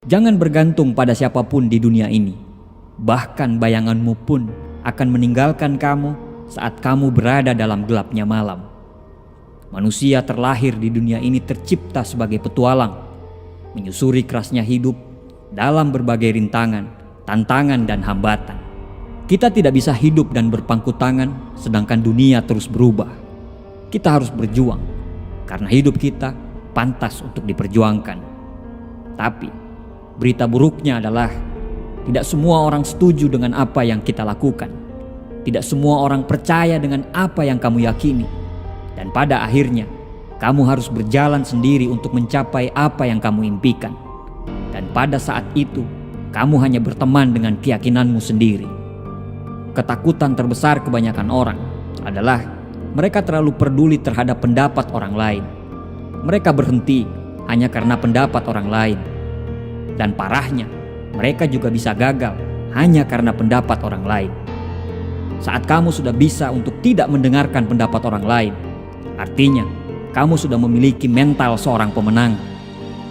Jangan bergantung pada siapapun di dunia ini. Bahkan bayanganmu pun akan meninggalkan kamu saat kamu berada dalam gelapnya malam. Manusia terlahir di dunia ini tercipta sebagai petualang, menyusuri kerasnya hidup dalam berbagai rintangan, tantangan dan hambatan. Kita tidak bisa hidup dan berpangku tangan sedangkan dunia terus berubah. Kita harus berjuang karena hidup kita pantas untuk diperjuangkan. Tapi berita buruknya adalah tidak semua orang setuju dengan apa yang kita lakukan. Tidak semua orang percaya dengan apa yang kamu yakini. Dan pada akhirnya, kamu harus berjalan sendiri untuk mencapai apa yang kamu impikan. Dan pada saat itu, kamu hanya berteman dengan keyakinanmu sendiri. Ketakutan terbesar kebanyakan orang adalah mereka terlalu peduli terhadap pendapat orang lain. Mereka berhenti hanya karena pendapat orang lain. Dan parahnya, mereka juga bisa gagal hanya karena pendapat orang lain. Saat kamu sudah bisa untuk tidak mendengarkan pendapat orang lain, artinya kamu sudah memiliki mental seorang pemenang.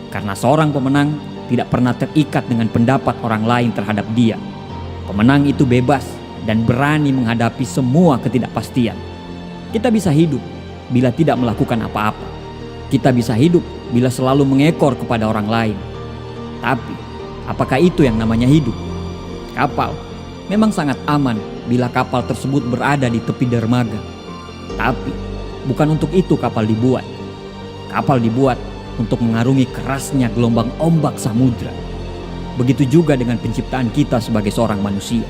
Karena seorang pemenang tidak pernah terikat dengan pendapat orang lain terhadap dia. Pemenang itu bebas dan berani menghadapi semua ketidakpastian. Kita bisa hidup bila tidak melakukan apa-apa. Kita bisa hidup bila selalu mengekor kepada orang lain. Tapi, apakah itu yang namanya hidup? Kapal memang sangat aman bila kapal tersebut berada di tepi dermaga. Tapi, bukan untuk itu kapal dibuat. Kapal dibuat untuk mengarungi kerasnya gelombang ombak samudra. Begitu juga dengan penciptaan kita sebagai seorang manusia.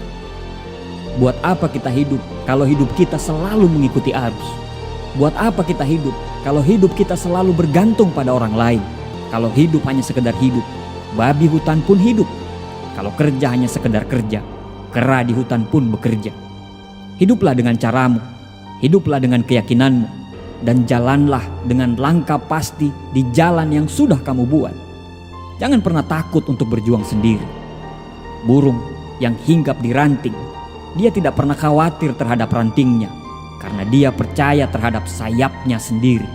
Buat apa kita hidup kalau hidup kita selalu mengikuti arus? Buat apa kita hidup kalau hidup kita selalu bergantung pada orang lain? Kalau hidup hanya sekedar hidup, babi hutan pun hidup. Kalau kerja hanya sekedar kerja, kera di hutan pun bekerja. Hiduplah dengan caramu, hiduplah dengan keyakinanmu, dan jalanlah dengan langkah pasti di jalan yang sudah kamu buat. Jangan pernah takut untuk berjuang sendiri. Burung yang hinggap di ranting, dia tidak pernah khawatir terhadap rantingnya, karena dia percaya terhadap sayapnya sendiri.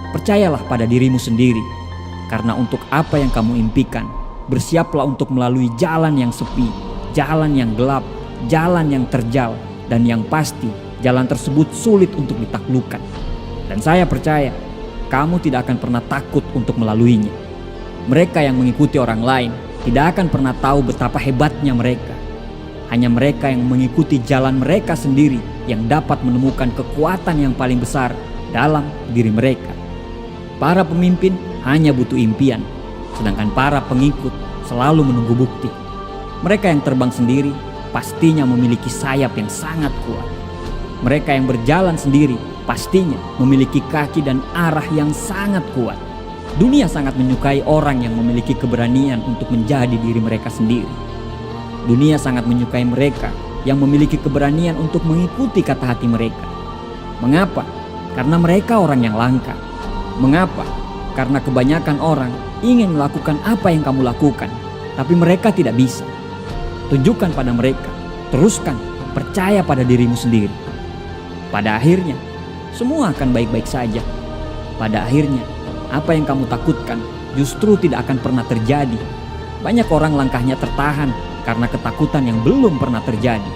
Percayalah pada dirimu sendiri. Karena untuk apa yang kamu impikan, bersiaplah untuk melalui jalan yang sepi, jalan yang gelap, jalan yang terjal, dan yang pasti jalan tersebut sulit untuk ditaklukkan. Dan saya percaya, kamu tidak akan pernah takut untuk melaluinya. Mereka yang mengikuti orang lain tidak akan pernah tahu betapa hebatnya mereka. Hanya mereka yang mengikuti jalan mereka sendiri yang dapat menemukan kekuatan yang paling besar dalam diri mereka. Para pemimpin hanya butuh impian, sedangkan para pengikut selalu menunggu bukti. Mereka yang terbang sendiri pastinya memiliki sayap yang sangat kuat. Mereka yang berjalan sendiri pastinya memiliki kaki dan arah yang sangat kuat. Dunia sangat menyukai orang yang memiliki keberanian untuk menjadi diri mereka sendiri. Dunia sangat menyukai mereka yang memiliki keberanian untuk mengikuti kata hati mereka. Mengapa? Karena mereka orang yang langka. Mengapa? Karena kebanyakan orang ingin melakukan apa yang kamu lakukan, tapi mereka tidak bisa. Tunjukkan pada mereka, teruskan, percaya pada dirimu sendiri. Pada akhirnya, semua akan baik-baik saja. Pada akhirnya, apa yang kamu takutkan justru tidak akan pernah terjadi. Banyak orang langkahnya tertahan karena ketakutan yang belum pernah terjadi.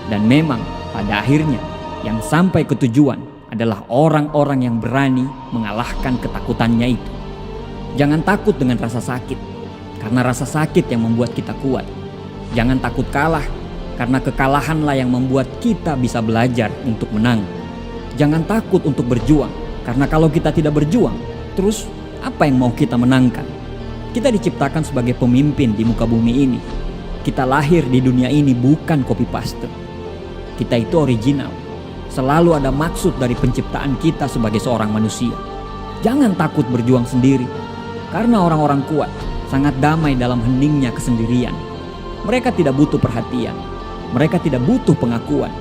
Dan memang pada akhirnya, yang sampai ke tujuan adalah orang-orang yang berani mengalahkan ketakutannya itu. Jangan takut dengan rasa sakit, karena rasa sakit yang membuat kita kuat. Jangan takut kalah, karena kekalahanlah yang membuat kita bisa belajar untuk menang. Jangan takut untuk berjuang, karena kalau kita tidak berjuang, terus apa yang mau kita menangkan? Kita diciptakan sebagai pemimpin di muka bumi ini. Kita lahir di dunia ini bukan copy paste. Kita itu original. Selalu ada maksud dari penciptaan kita sebagai seorang manusia. Jangan takut berjuang sendiri, karena orang-orang kuat sangat damai dalam heningnya kesendirian. Mereka tidak butuh perhatian, mereka tidak butuh pengakuan,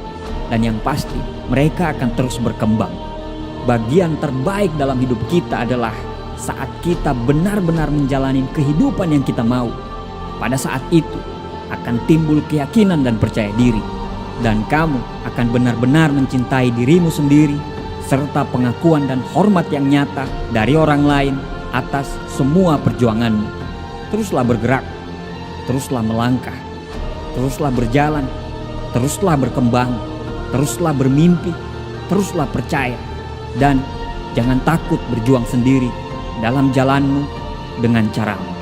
dan yang pasti mereka akan terus berkembang. Bagian terbaik dalam hidup kita adalah saat kita benar-benar menjalani kehidupan yang kita mau. Pada saat itu akan timbul keyakinan dan percaya diri. Dan kamu akan benar-benar mencintai dirimu sendiri, serta pengakuan dan hormat yang nyata dari orang lain atas semua perjuanganmu. teruslah bergerak, teruslah melangkah, teruslah berjalan, teruslah berkembang, teruslah bermimpi, teruslah percaya, dan jangan takut berjuang sendiri dalam jalanmu dengan caramu.